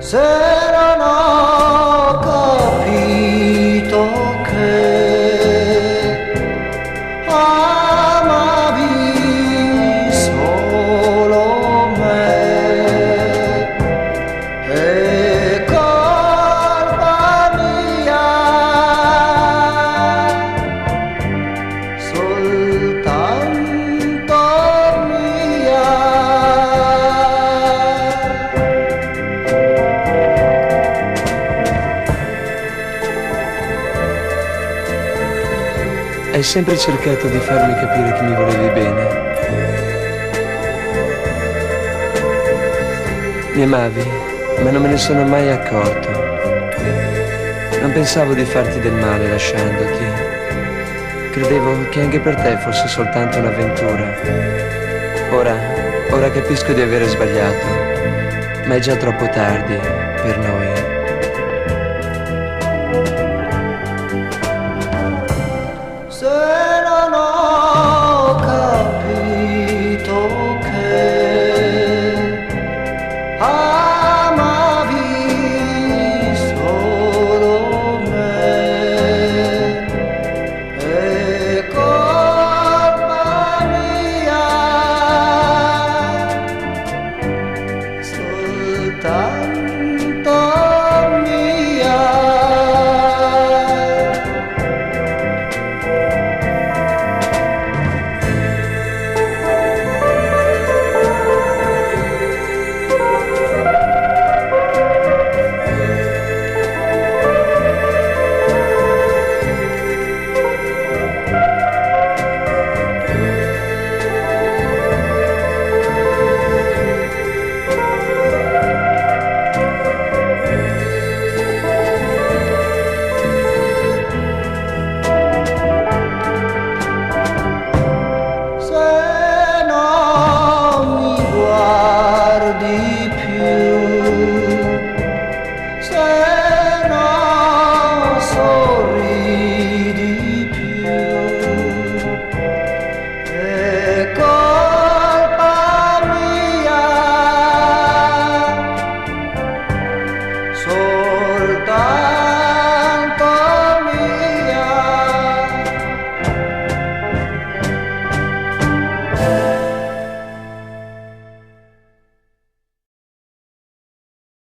Se non ho capito che amavi solo me, è colpa mia, soltanto mia. Hai sempre cercato di farmi capire che mi volevi bene. Mi amavi, ma non me ne sono mai accorto. Non pensavo di farti del male lasciandoti. Credevo che anche per te fosse soltanto un'avventura. Ora capisco di avere sbagliato, ma è già troppo tardi per noi. Se non ho capito che amavi solo me, è colpa mia, soltanto